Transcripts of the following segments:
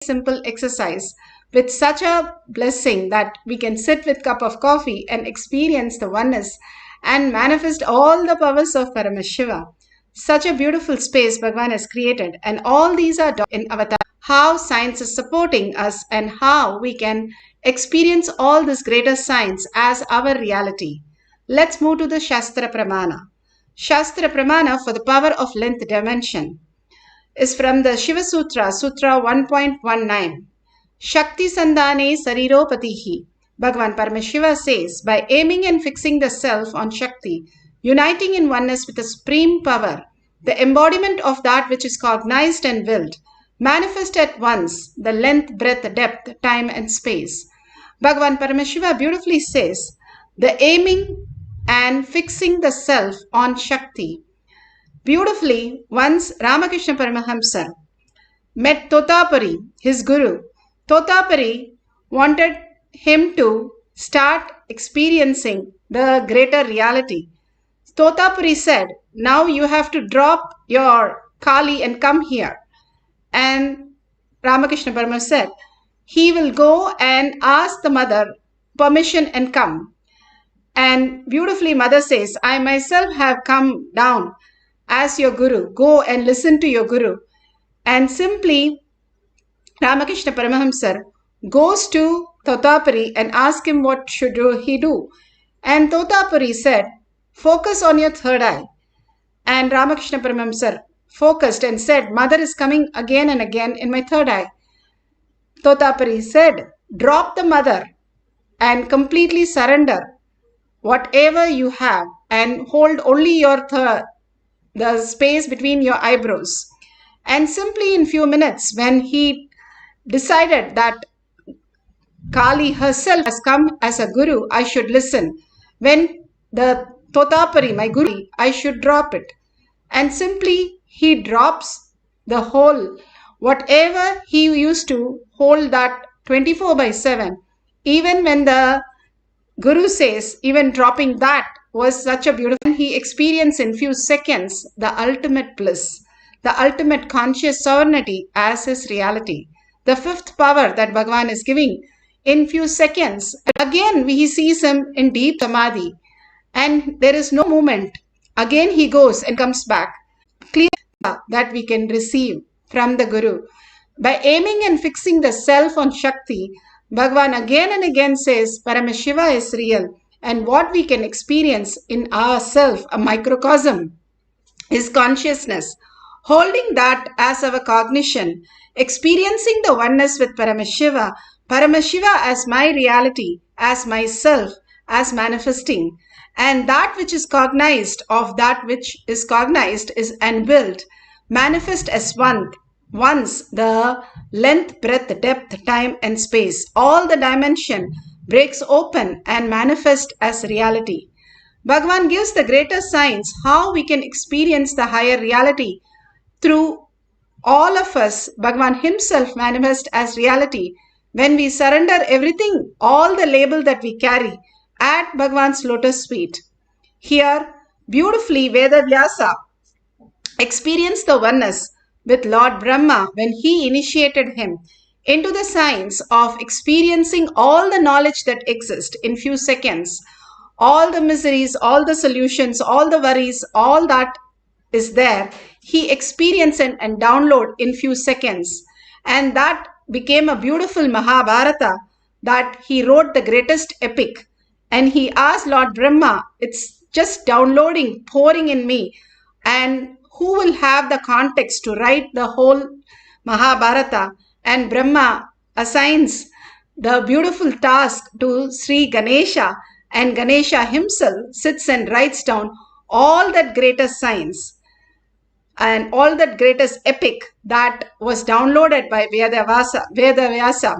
simple exercise with such a blessing that we can sit with a cup of coffee and experience the oneness and manifest all the powers of Paramashiva. Such a beautiful space Bhagavan has created, and all these are in Avatar. How science is supporting us and how we can experience all this greater science as our reality. Let's move to the Shastra Pramana. Shastra Pramana for the power of length dimension is from the Shiva Sutra, Sutra 1.19. Shakti Sandhane Sariropatihi. Bhagavan Paramashiva says, by aiming and fixing the self on Shakti, uniting in oneness with the supreme power, the embodiment of that which is cognized and willed, manifest at once the length, breadth, depth, time and space. Bhagavan Paramashiva beautifully says, the aiming and fixing the self on Shakti. Beautifully, once Ramakrishna Paramahamsa met Totapari, his guru. Totapari wanted him to start experiencing the greater reality. Totapari said, now you have to drop your Kali and come here. And Ramakrishna Paramahamsa said, he will go and ask the mother permission and come. And beautifully mother says, I myself have come down as your guru. Go and listen to your guru. And simply Ramakrishna Paramahamsa goes to Totapari and asks him what should he do. And Totapari said, focus on your third eye. And Ramakrishna Paramahamsa focused and said, mother is coming again and again in my third eye. Totapari said, drop the mother and completely surrender whatever you have and hold only your the space between your eyebrows. And simply in few minutes, when he decided that Kali herself has come as a guru, I should listen. When the Totapari, my guru, I should drop it. And simply he drops the whole, whatever he used to hold that 24/7. Even when the guru says, even dropping that was such a beautiful, he experienced in few seconds the ultimate bliss, the ultimate conscious sovereignty as his reality. The fifth power that Bhagavan is giving in few seconds. Again, he sees him in deep Samadhi and there is no movement. Again, he goes and comes back. Clear that we can receive from the Guru. By aiming and fixing the self on Shakti, Bhagavan again and again says Paramashiva is real, and what we can experience in ourself, a microcosm, is consciousness. Holding that as our cognition, experiencing the oneness with Paramashiva, Paramashiva as my reality, as myself, as manifesting, and that which is cognized of that which is cognized is and willed, manifest as one. Once the length, breadth, depth, time and space, all the dimension breaks open and manifest as reality. Bhagavan gives the greater science how we can experience the higher reality through all of us. Bhagavan himself manifests as reality when we surrender everything, all the label that we carry at Bhagavan's lotus feet. Here, beautifully, Veda Vyasa experienced the oneness with Lord Brahma when he initiated him into the science of experiencing all the knowledge that exists in few seconds, all the miseries, all the solutions, all the worries, all that is there, he experienced and download in few seconds. And that became a beautiful Mahabharata that he wrote the greatest epic. And he asked Lord Brahma, it's just downloading, pouring in me. And who will have the context to write the whole Mahabharata? And Brahma assigns the beautiful task to Sri Ganesha, and Ganesha himself sits and writes down all that greatest science and all that greatest epic that was downloaded by Veda Vyasa.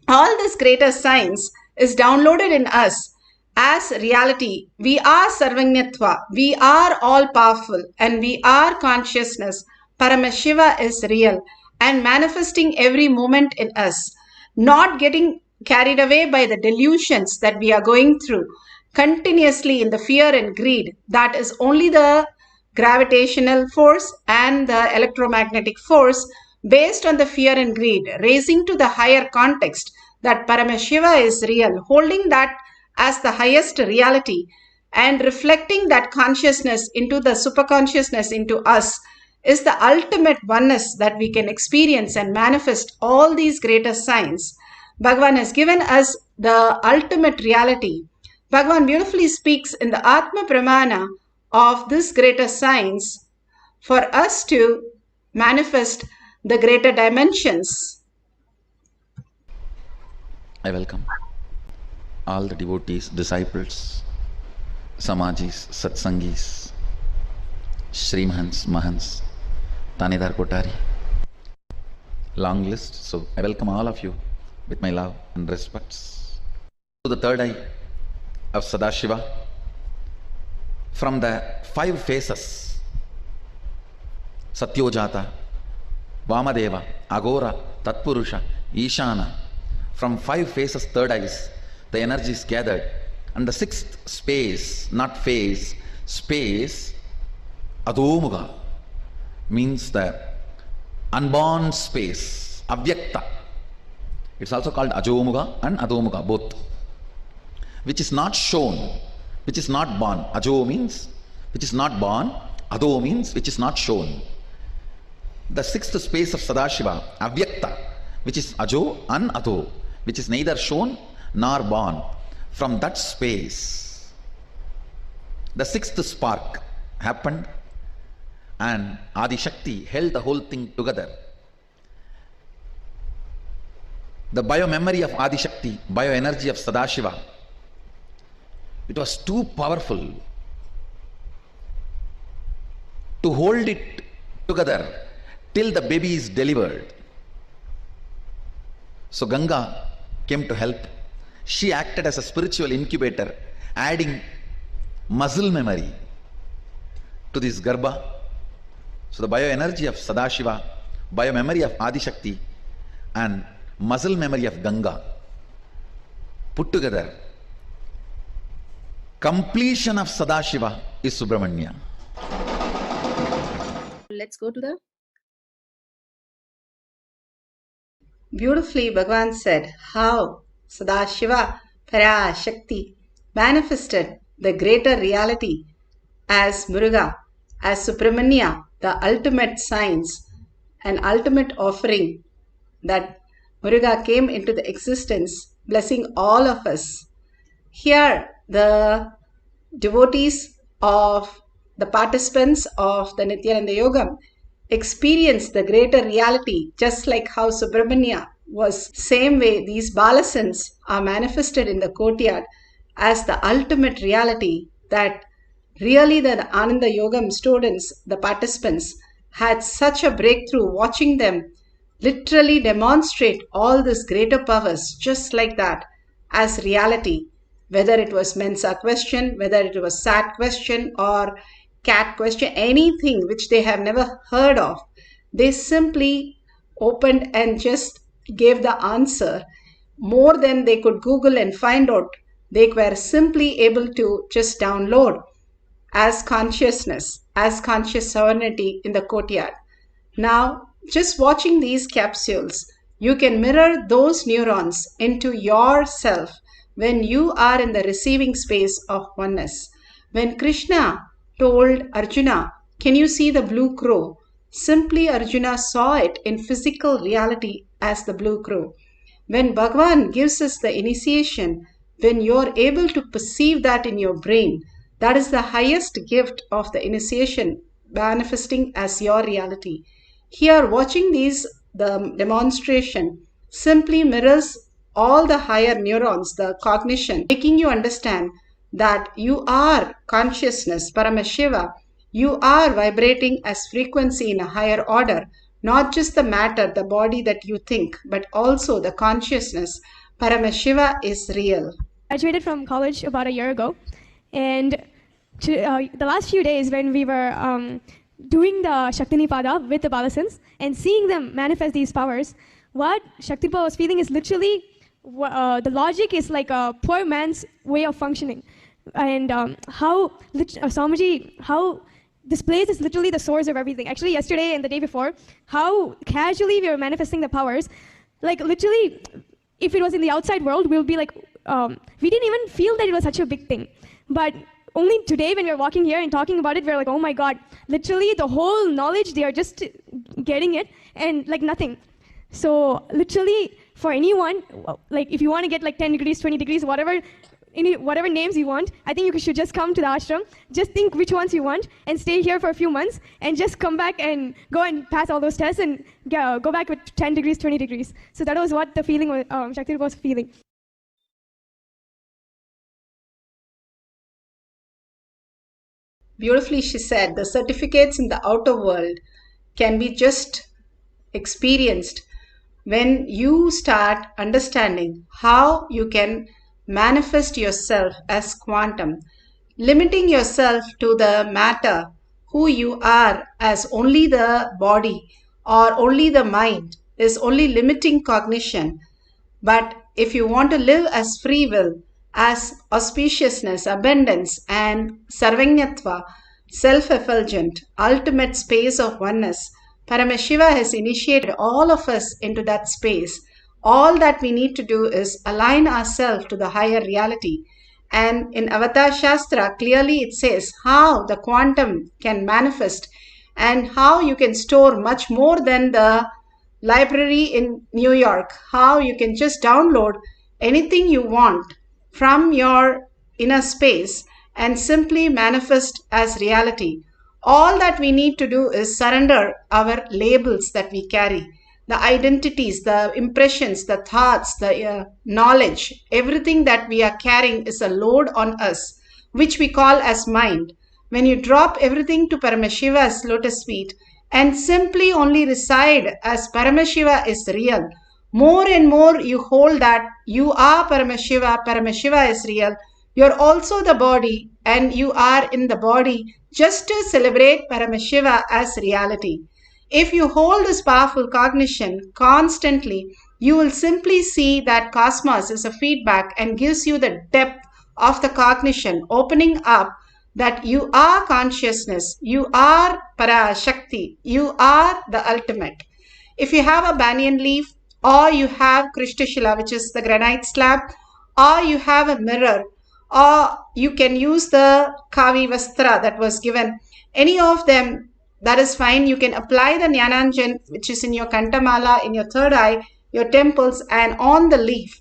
All this greatest science is downloaded in us as reality. We are Sarvanyatva, we are all powerful, and we are consciousness. Paramashiva is real and manifesting every moment in us, not getting carried away by the delusions that we are going through continuously in the fear and greed. That is only the gravitational force and the electromagnetic force based on the fear and greed, raising to the higher context that Paramashiva is real, holding that as the highest reality and reflecting that consciousness into the superconsciousness into us is the ultimate oneness that we can experience and manifest all these greater signs. Bhagavan has given us the ultimate reality. Bhagavan beautifully speaks in the Atma Pramana of this greater science for us to manifest the greater dimensions. I welcome all the devotees, disciples, Samajis, Satsangis, Shrimhans, Mahans, Tanidar Kotari. Long list, so I welcome all of you with my love and respects. To the third eye of Sadashiva, from the 5 phases, Satyojata, Vamadeva, Agora, Tatpurusha, Ishana, from 5 phases, third eyes, the energy is gathered. And the 6th space, not phase, space, Adomuga, means the unborn space, Avyakta. It's also called Ajomuga and Adomuga, both. Which is not shown, which is not born. Ajo means which is not born, Ado means which is not shown. The 6th space of Sadashiva, Avyakta, which is Ajo and Ado, which is neither shown nor born. From that space, the 6th spark happened and Adi Shakti held the whole thing together. The bio-memory of Adi Shakti, bio-energy of Sadashiva, it was too powerful to hold it together till the baby is delivered. So Ganga came to help. She acted as a spiritual incubator, adding muscle memory to this Garbha. So the bioenergy of Sadashiva, biomemory of Adi Shakti, and muscle memory of Ganga put together, completion of Sadashiva is Subramanya. Let's go to the... Beautifully, Bhagavan said how Sadashiva Parashakti manifested the greater reality as Muruga, as Subramanya, the ultimate science, an ultimate offering that Muruga came into the existence, blessing all of us. Here, the devotees of the participants of the Nithyananda Yogam experience the greater reality, just like how Subramanya was. Same way, these balasans are manifested in the courtyard as the ultimate reality that really the Ananda Yogam students, the participants, had such a breakthrough watching them literally demonstrate all these greater powers just like that as reality. Whether it was Mensa question, whether it was Sat question or cat question, anything which they have never heard of, they simply opened and just gave the answer more than they could Google and find out. They were simply able to just download as consciousness, as conscious sovereignty in the courtyard. Now, just watching these capsules, you can mirror those neurons into yourself when you are in the receiving space of oneness. When Krishna told Arjuna, "Can you see the blue crow?" Simply Arjuna saw it in physical reality as the blue crow. When Bhagavan gives us the initiation, when you're able to perceive that in your brain, that is the highest gift of the initiation manifesting as your reality. Here, watching the demonstration simply mirrors all the higher neurons, the cognition, making you understand that you are consciousness, Paramashiva. You are vibrating as frequency in a higher order, not just the matter, the body that you think, but also the consciousness. Paramashiva is real. I graduated from college about a year ago, and the last few days when we were doing the Shaktinipada with the Balasans and seeing them manifest these powers, what Shaktinipada was feeling is literally the logic is like a poor man's way of functioning. And how Swamiji, how this place is literally the source of everything. Actually, yesterday and the day before, how casually we were manifesting the powers. Like literally, if it was in the outside world, we'll be like, we didn't even feel that it was such a big thing. But only today when we're walking here and talking about it, we're like, oh my God, literally the whole knowledge, they are just getting it and like nothing. So literally for anyone, like if you want to get like 10 degrees, 20 degrees, whatever names you want, I think you should just come to the ashram, just think which ones you want and stay here for a few months and just come back and go and pass all those tests and go back with 10 degrees, 20 degrees. So that was what the feeling was, Shakti was feeling. Beautifully, she said, the certificates in the outer world can be just experienced when you start understanding how you can manifest yourself as quantum, limiting yourself to the matter, who you are as only the body or only the mind is only limiting cognition. But if you want to live as free will, as auspiciousness, abundance, and sarvanyatva, self-effulgent, ultimate space of oneness, Paramashiva has initiated all of us into that space. All that we need to do is align ourselves to the higher reality. And in Avatar Shastra, clearly it says how the quantum can manifest and how you can store much more than the library in New York, how you can just download anything you want from your inner space and simply manifest as reality. All that we need to do is surrender our labels that we carry, the identities, the impressions, the thoughts, the knowledge, everything that we are carrying is a load on us, which we call as mind. When you drop everything to Paramashiva's lotus feet and simply only reside as Paramashiva is real, more and more you hold that you are Paramashiva, Paramashiva is real, you're also the body and you are in the body just to celebrate Paramashiva as reality. If you hold this powerful cognition constantly, you will simply see that cosmos is a feedback and gives you the depth of the cognition, opening up that you are consciousness, you are Parashakti, you are the ultimate. If you have a banyan leaf, or you have Krishtashila, which is the granite slab, or you have a mirror, or you can use the Kavi Vastra that was given, any of them, that is fine. You can apply the Jnananjan, which is in your Kantamala, in your third eye, your temples, and on the leaf.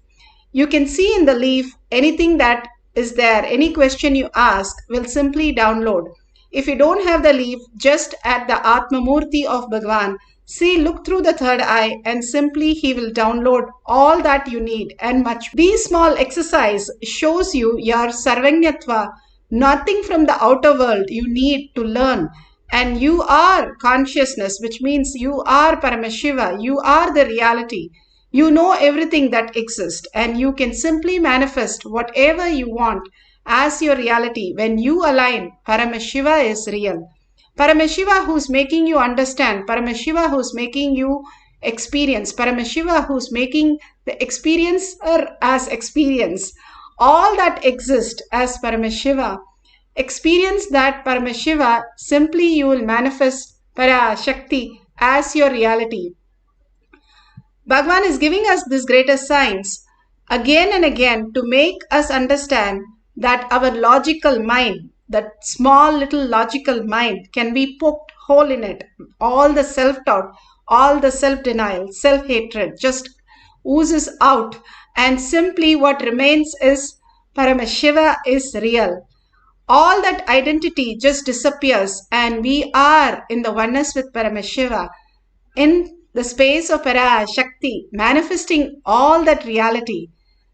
You can see in the leaf anything that is there. Any question you ask will simply download. If you don't have the leaf, just at the Atma Murti of Bhagavan, see, look through the third eye and simply he will download all that you need and much. These small exercise shows you your Sarvanyatva, nothing from the outer world you need to learn. And you are consciousness, which means you are Paramashiva, you are the reality. You know everything that exists and you can simply manifest whatever you want as your reality when you align Paramashiva is real. Paramashiva who's making you understand, Paramashiva who's making you experience, Paramashiva who's making the experiencer as experience. All that exists as Paramashiva. Experience that Paramashiva, simply you will manifest Parashakti as your reality. Bhagavan is giving us this greater science again and again to make us understand that our logical mind, that small little logical mind, can be poked hole in it. All the self-doubt, all the self-denial, self-hatred just oozes out, and simply what remains is Paramashiva is real. All that identity just disappears and we are in the oneness with Paramashiva, in the space of Parashakti, manifesting all that reality.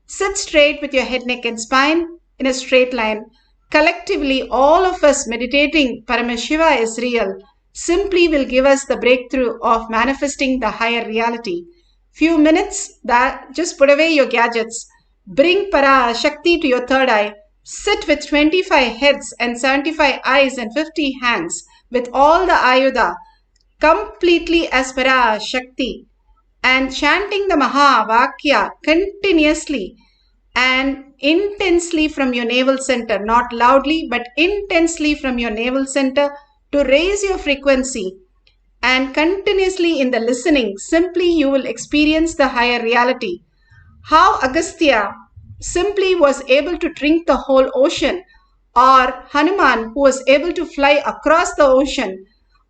Sit straight with your head, neck and spine in a straight line. Collectively, all of us meditating Paramashiva is real simply will give us the breakthrough of manifesting the higher reality. Few minutes, that just put away your gadgets, bring Parashakti to your third eye, sit with 25 heads and 75 eyes and 50 hands with all the Ayuda completely as Parashakti and chanting the Mahavakya continuously and intensely from your navel center, not loudly but intensely from your navel center to raise your frequency. And continuously in the listening, simply you will experience the higher reality. How Agastya simply was able to drink the whole ocean, or Hanuman who was able to fly across the ocean,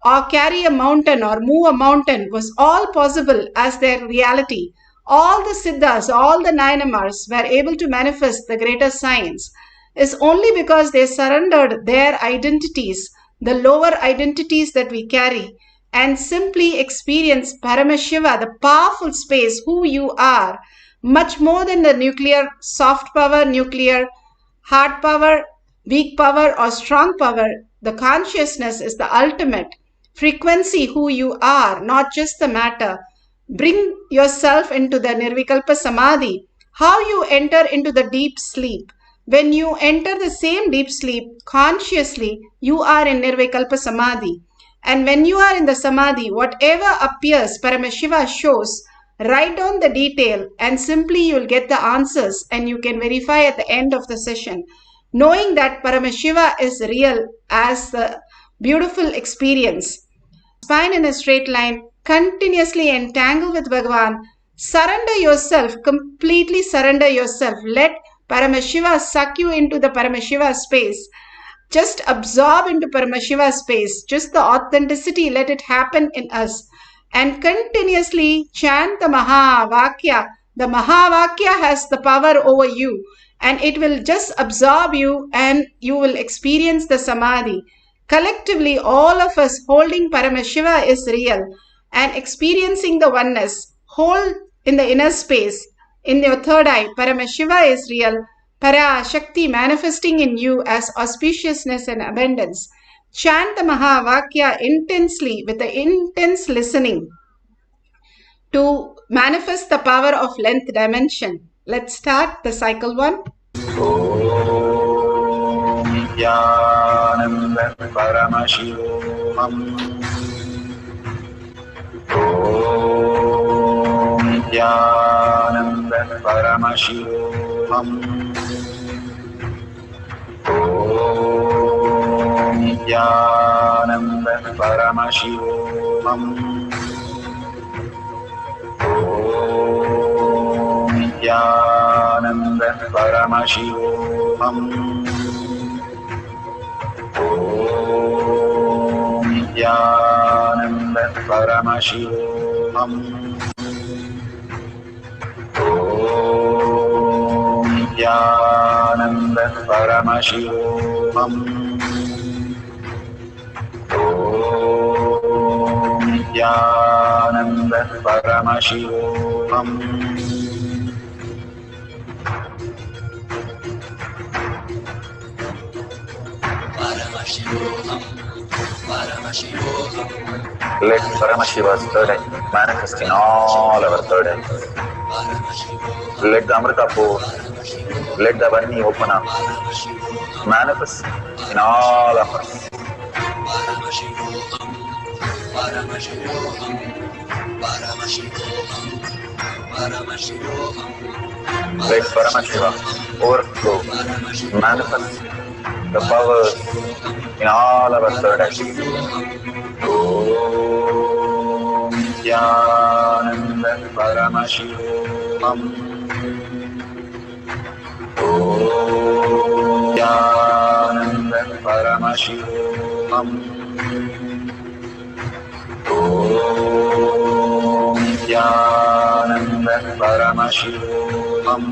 or carry a mountain or move a mountain, was all possible as their reality. All the Siddhas, all the Nayanamars were able to manifest the greater science is only because they surrendered their identities, the lower identities that we carry, and simply experience Paramashiva, the powerful space, who you are, much more than the nuclear soft power, nuclear hard power, weak power, or strong power. The consciousness is the ultimate frequency, who you are, not just the matter. Bring yourself into the Nirvikalpa Samadhi. How you enter into the deep sleep. When you enter the same deep sleep consciously, you are in Nirvikalpa Samadhi. And when you are in the Samadhi, whatever appears, Paramashiva shows. Write down the detail and simply you will get the answers and you can verify at the end of the session. Knowing that Paramashiva is real as the beautiful experience. Spine in a straight line, continuously entangle with Bhagavan. Surrender yourself, completely surrender yourself. Let Paramashiva suck you into the Paramashiva space. Just absorb into Paramashiva space. Just the authenticity, let it happen in us. And continuously chant the Mahavakya. The Mahavakya has the power over you. And it will just absorb you and you will experience the Samadhi. Collectively, all of us holding Paramashiva is real and experiencing the oneness. Hold in the inner space. In your third eye, Paramashiva is real. Para Shakti manifesting in you as auspiciousness and abundance. Chant the Mahavakya intensely with the intense listening to manifest the power of length dimension. Let's start the cycle 1. Nithyananda Paramashivoham. Nithyananda Paramashivoham. Nithyananda Paramashivoham. Nithyananda Paramashivoham. Nithyananda Paramashivoham. Nithyananda Paramashivoham. Nithyananda Paramashivoham. Let Paramashiva's third eye manifest in all our third eyes. Let the Amrita pour, let the Varni open up, manifest in all of us. Let Paramashiva overflow, manifest the powers in all our third eyes. Om Nithyananda Paramashivoham. Om Nithyananda Paramashivoham. Om Nithyananda Paramashivoham.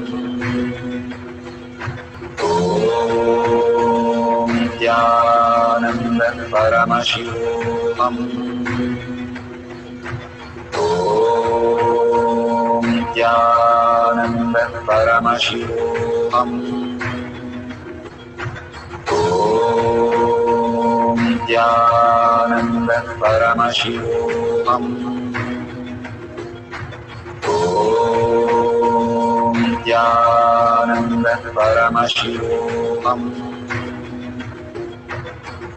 Om Nithyananda Paramashivoham. Om Nithyananda Paramashivoham. Om Nithyananda Paramashivoham. Om Nithyananda Paramashivoham.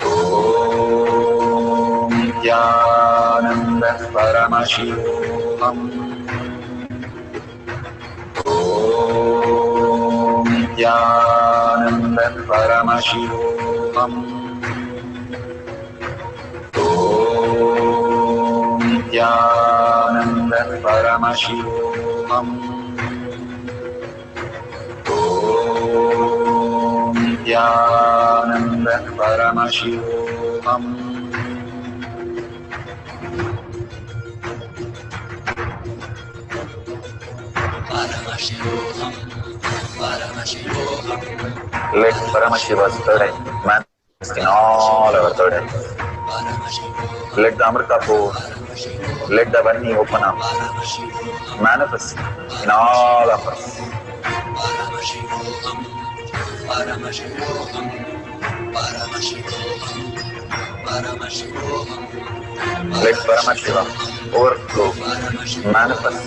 Om Nithyananda Paramashivoham. Om Nithyananda Paramashivoham. Paramashivoham. Om Nithyananda Paramashivam. Paramashivoham, Paramashivoham. Let Paramashiva's third eye manifest in all our third eyes. Let the Amrita pour, let the Vani open up, manifest in all of us. Paramashivoham, Paramashivoham, Paramashivoham, Paramashivoham. Let Paramashiva overflow, manifest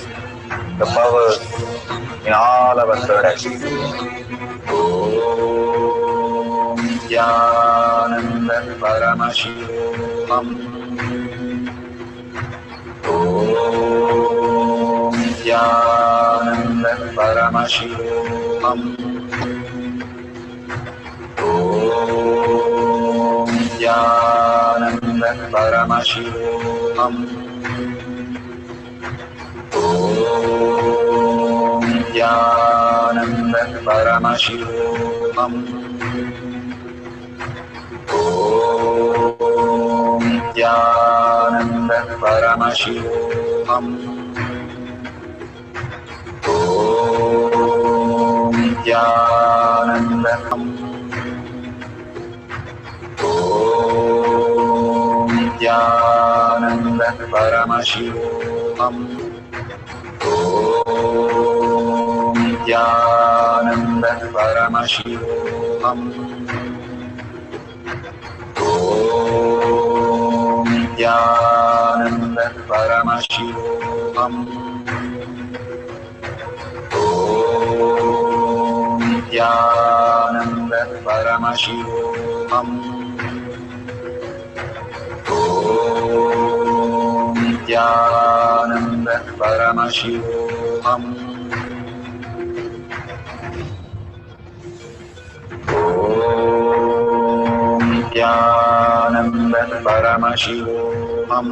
the powers in all our third eyes. Om Nithyananda Paramashivam. Om Nithyananda Paramashivam. Om Nithyananda Paramashivam. Om Nithyananda Paramashivoham. Om Nithyananda Paramashivoham. Om Nithyananda Om Nithyananda Paramashivoham. Om Nithyananda Paramashivoham. Om Nithyananda Paramashivoham. Om Nithyananda Paramashivoham. Om Nithyananda Paramashivoham. Om Nithyananda Paramashivoham.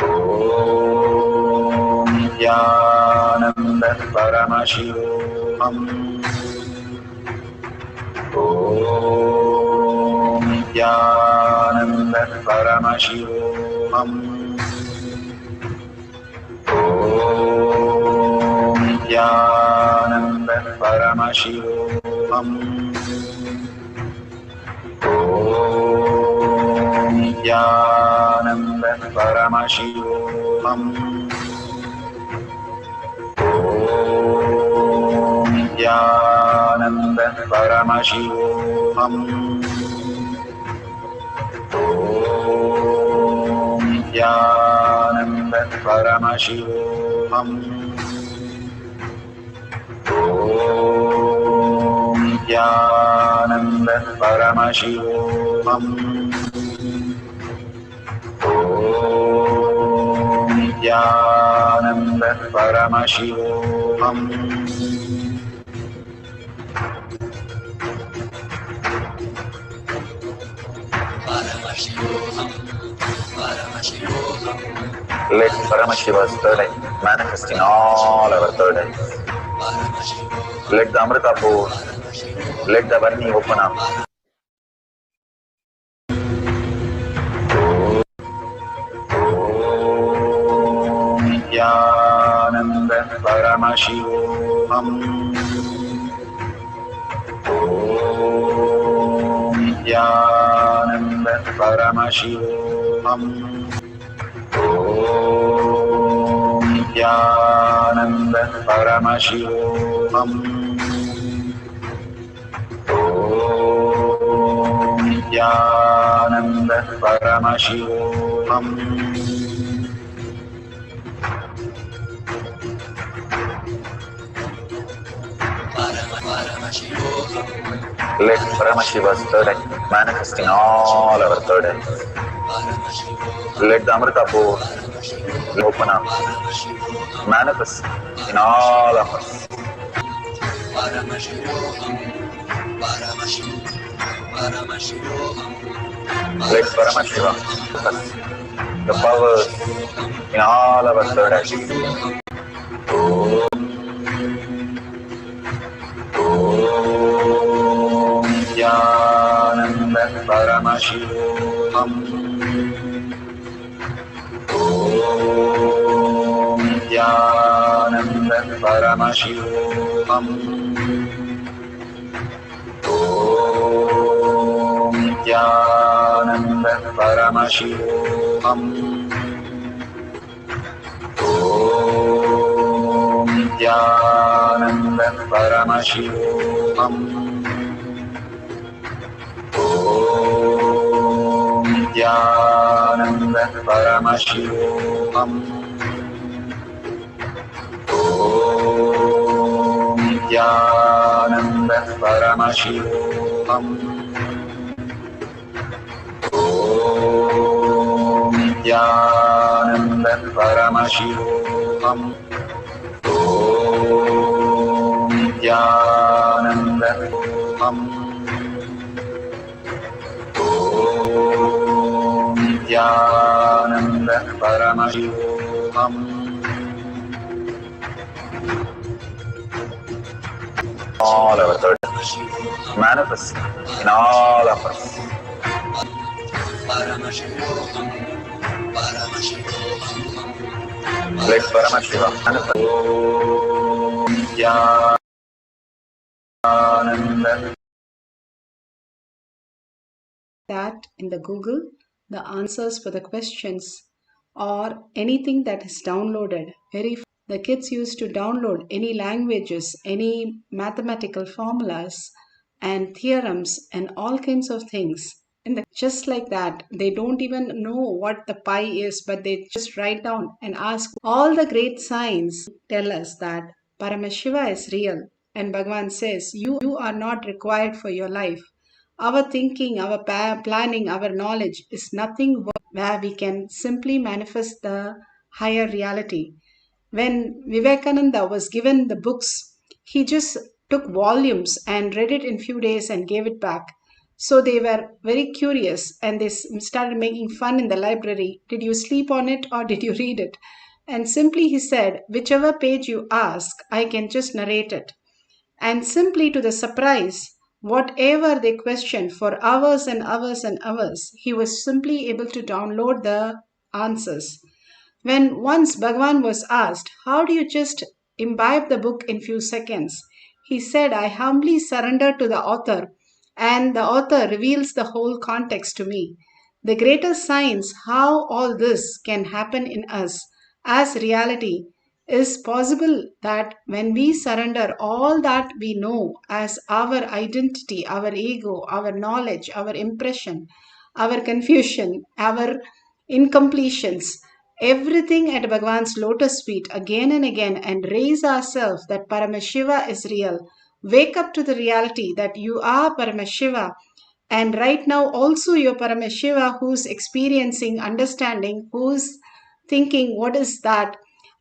Om Nithyananda Paramashivoham. Om Nithyananda Paramashivoham. Om Nithyananda Paramashivoham. Om Nithyananda Paramashivoham. Om Nithyananda Paramashivoham. Om Nithyananda Paramashivoham. Om Nithyananda Paramashivoham. Om Nithyananda Paramashivoham. Paramashivoham, Paramashivoham. Let Paramashiva's third eye manifest in all our third eyes. Let the Amrita pour, let the Vani open up. Om Nithyananda Paramashivoham. Om Nithyananda Paramashivoham. Om Nithyananda Paramashivoham. Om Nithyananda Paramashivoham. Let Paramashiva's third eye manifest in all our third eyes. Let the Amrita pour, open up, manifest in all of us. Let Paramashiva manifest the powers in all our third eye. Om Nithyananda Paramashivam. Om Nithyananda Paramashivoham. Om Nithyananda Paramashivoham. Om Nithyananda Paramashivoham. Om Nithyananda Paramashivoham. Om Nithyananda Paramashivoham. Om Nithyananda Paramashivoham. Om Nithyananda Paramashivoham. Om Nithyananda Paramashivoham. All our third manifest in all of us. Paramashivoham, Paramashivoham, Let Paramashiva manifest. Om Nithyananda. That in the Google, the answers for the questions or anything that is downloaded. The kids used to download any languages, any mathematical formulas and theorems and all kinds of things. And just like that, they don't even know what the pi is, but they just write down and ask. All the great signs tell us that Paramashiva is real. And Bhagavan says, you are not required for your life. Our thinking, our planning, our knowledge is nothing where we can simply manifest the higher reality. When Vivekananda was given the books, he just took volumes and read it in few days and gave it back. So they were very curious and they started making fun in the library. Did you sleep on it or did you read it? And simply he said, whichever page you ask, I can just narrate it. And simply to the surprise, whatever they questioned for hours and hours and hours, he was simply able to download the answers. When once Bhagavan was asked, how do you just imbibe the book in few seconds? He said, I humbly surrender to the author and the author reveals the whole context to me. The greatest signs how all this can happen in us as reality is possible that when we surrender all that we know as our identity, our ego, our knowledge, our impression, our confusion, our incompletions, everything at Bhagavan's lotus feet again and again and raise ourselves that Paramashiva is real. Wake up to the reality that you are Paramashiva and right now also you're Paramashiva who's experiencing, understanding, who's thinking what is that.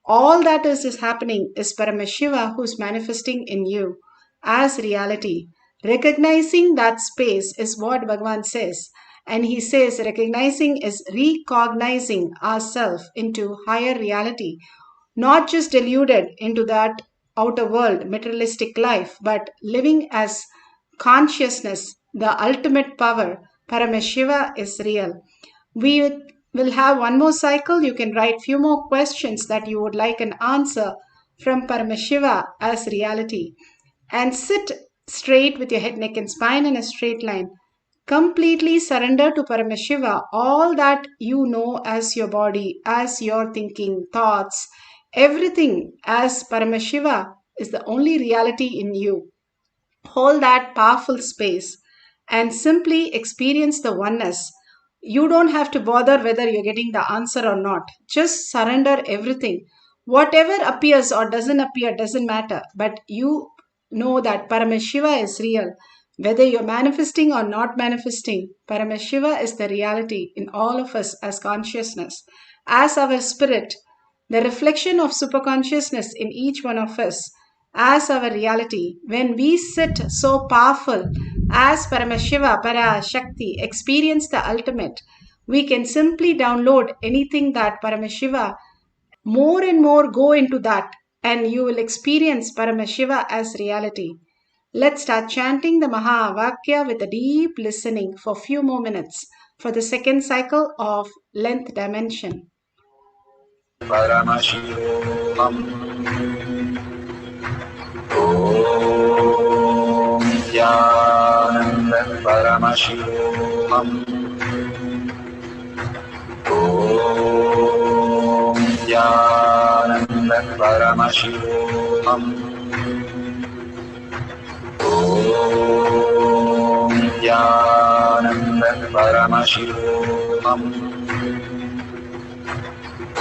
All that is happening is Paramashiva who's manifesting in you as reality. Recognizing that space is what Bhagavan says. And he says recognizing is recognizing ourselves into higher reality, not just deluded into that outer world, materialistic life, but living as consciousness, the ultimate power. Paramashiva is real. We will have one more cycle. You can write few more questions that you would like an answer from Paramashiva as reality. And sit straight with your head, neck and spine in a straight line. Completely surrender to Paramashiva all that you know as your body, as your thinking, thoughts, everything as Paramashiva is the only reality in you. Hold that powerful space and simply experience the oneness. You don't have to bother whether you're getting the answer or not. Just surrender everything. Whatever appears or doesn't appear doesn't matter, but you know that Paramashiva is real. Whether you're manifesting or not manifesting, Paramashiva is the reality in all of us as consciousness, as our spirit, the reflection of superconsciousness in each one of us as our reality. When we sit so powerful as Paramashiva, Para Shakti, experience the ultimate, We can simply download anything that Paramashiva, more and more go into that, and you will experience Paramashiva as reality. Let's start chanting the Mahavakya with a deep listening for few more minutes for the second cycle of length dimension. Paramashivoham. Om Nithyananda Paramashivoham. Om Nithyananda Paramashivoham. Om Nithyananda Paramashivoham.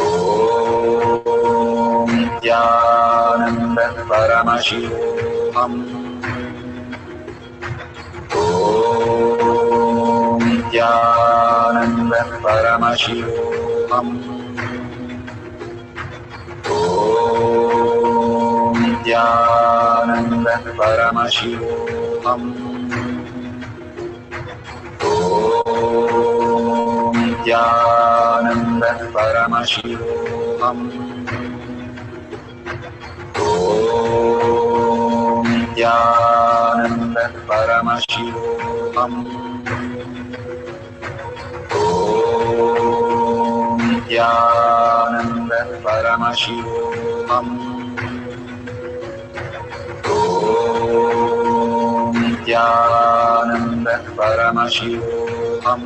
Om Nithyananda Paramashivoham. Om Nithyananda Paramashivoham. Om Nithyananda Paramashivoham. Om Nithyananda Paramashivoham. Om Nithyananda Paramashivoham. Om Nithyananda Paramashivoham. Om Nithyananda Paramashivoham. Om Nithyananda Paramashivoham.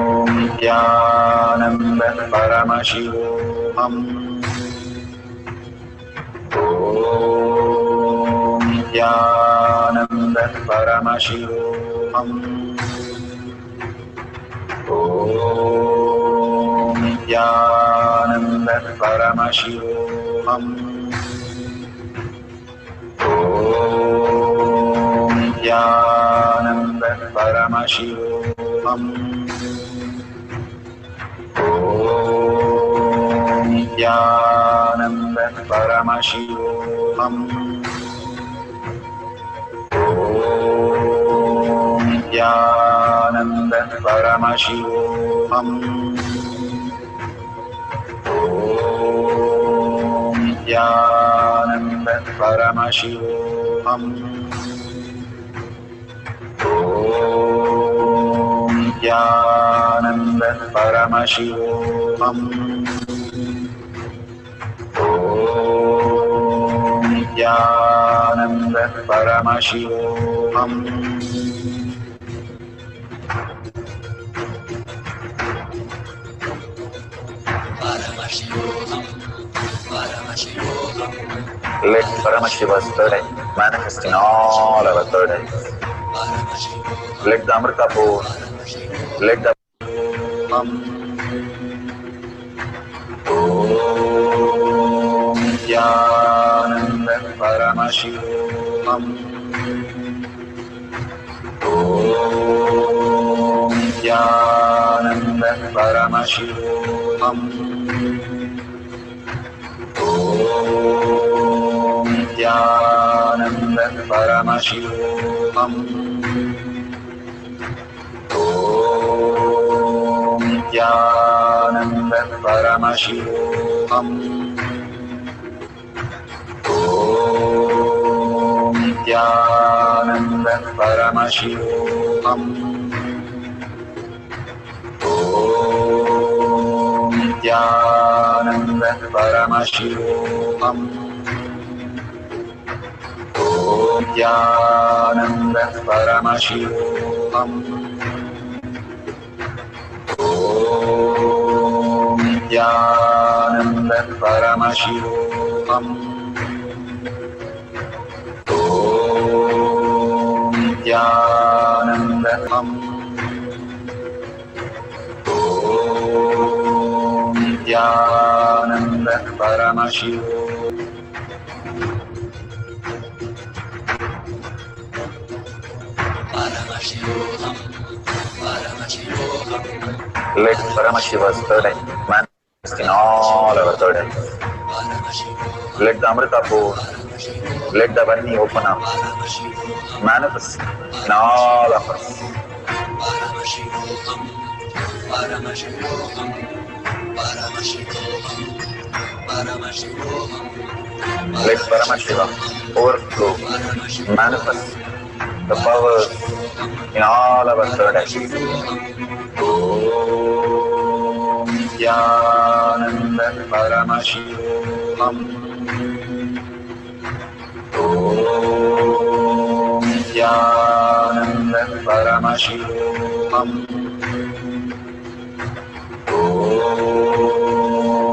Om Nithyananda Paramashivoham. Om Nithyananda Paramashivoham. Om Nithyananda Paramashivoham. Om Nithyananda Paramashivoham. Om Nithyananda Paramashivoham. Om Nithyananda Paramashivoham. Om Nithyananda Paramashivoham. Om Nithyananda Paramashivoham. Paramashivoham. Paramashivoham. Let Paramashiva's third eye manifest in all our third eyes. Paramashivoham. Let the Amrita pour. Let the Om Nithyananda Paramashivoham. Om Nithyananda Paramashivoham. Om Nithyananda Paramashivoham. Om Nithyananda Paramashivoham. Om Nithyananda Paramashivoham. Om Nithyananda Paramashivoham. Om Nithyananda Paramashivoham. Om Nithyananda Paramashivoham. Om Nithyananda Om Nithyananda Paramashivoham. Paramashivoham. Paramashivoham. Let Paramashiva's third eye manifest in all our third eyes. Let the Amrita pour. Let the Vani open up. Manifest in all of us. Paramashivoham, Paramashivoham, Paramashivoham, Paramashivoham, Let Paramashiva overflow, manifest the powers in all our third eye. Om Nithyananda Paramashivam. Om Nithyananda Paramashivam. Om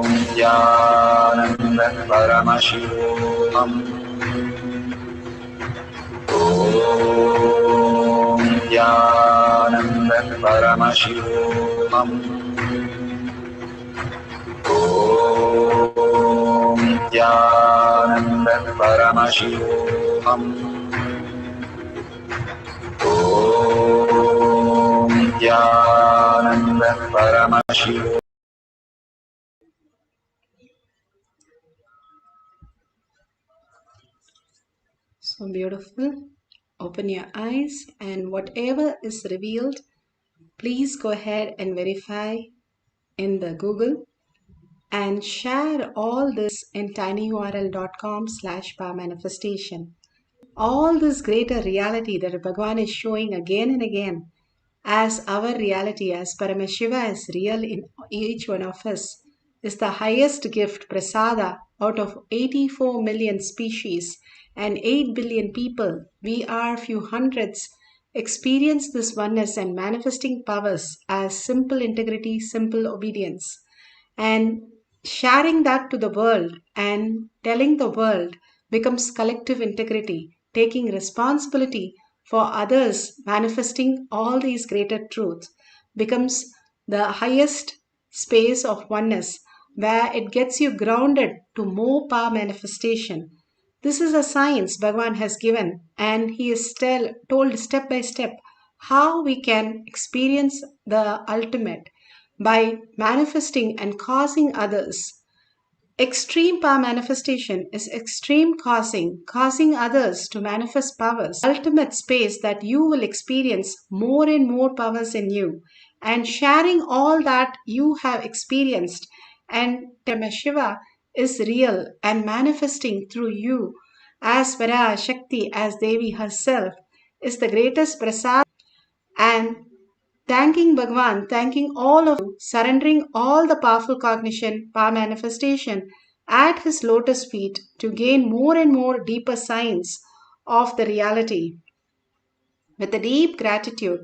Nithyananda Paramashivam. Om Nithyananda Paramashivoham. Om Nithyananda Paramashivoham. Om Nithyananda Paramashivoham. So beautiful. Open your eyes, and whatever is revealed, please go ahead and verify in the Google and share all this in tinyurl.com/powermanifestation. All this greater reality that Bhagavan is showing again and again as our reality, as Paramashiva is real in each one of us, is the highest gift, prasada, out of 84 million species and 8 billion people. We are few hundreds experience this oneness and manifesting powers as simple integrity, simple obedience, and sharing that to the world and telling the world becomes collective integrity, taking responsibility for others, manifesting all these greater truths becomes the highest space of oneness, where it gets you grounded to more power manifestation. This is a science Bhagavan has given, and he is told step by step how we can experience the ultimate by manifesting and causing others. Extreme power manifestation is extreme causing others to manifest powers. Ultimate space that you will experience more and more powers in you, and sharing all that you have experienced and Paramashiva is real and manifesting through you as Vara Shakti, as Devi herself, is the greatest prasad. And thanking Bhagwan, thanking all of you, surrendering all the powerful cognition, power manifestation at his lotus feet to gain more and more deeper signs of the reality with a deep gratitude.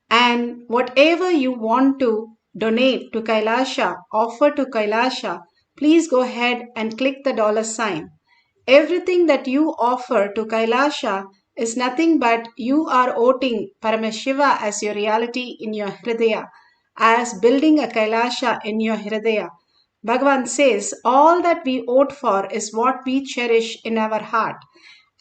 And whatever you want to donate to Kailasha, offer to Kailasha, please go ahead and click the dollar sign. Everything that you offer to Kailasha is nothing but you are voting Paramashiva as your reality in your Hridaya, as building a Kailasha in your Hridaya. Bhagavan says all that we vote for is what we cherish in our heart,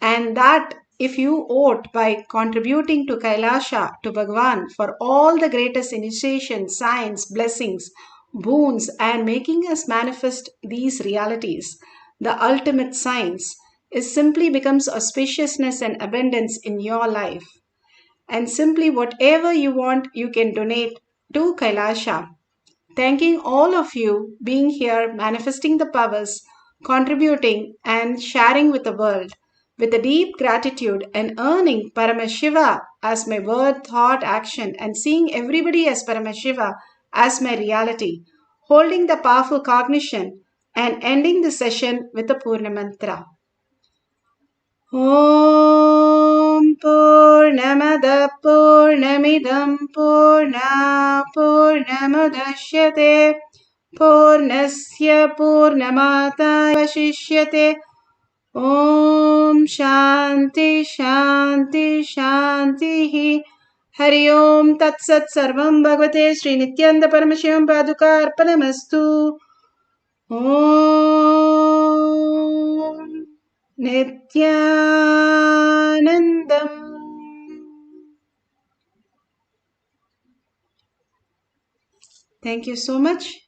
and that if you vote by contributing to Kailasha, to Bhagavan, for all the greatest initiation, signs, blessings, boons, and making us manifest these realities, the ultimate signs, is simply becomes auspiciousness and abundance in your life. And simply whatever you want, you can donate to Kailasha. Thanking all of you being here, manifesting the powers, contributing and sharing with the world with a deep gratitude and earning Paramashiva as my word, thought, action, and seeing everybody as Paramashiva as my reality, holding the powerful cognition and ending the session with a Purna Mantra. ॐ पूर्णमदः पूर्णमिदं पूर्णमुदच्यते पूर्णस्य पूर्णमादावशिष्यते ॐ शान्ति शान्ति शान्तिः हरि ओं तत्सत् सर्वं भगवते श्रीनित्यानन्द परमशिवं पादुकार्पणमस्तु ॐ Nithyanandam. Thank you so much.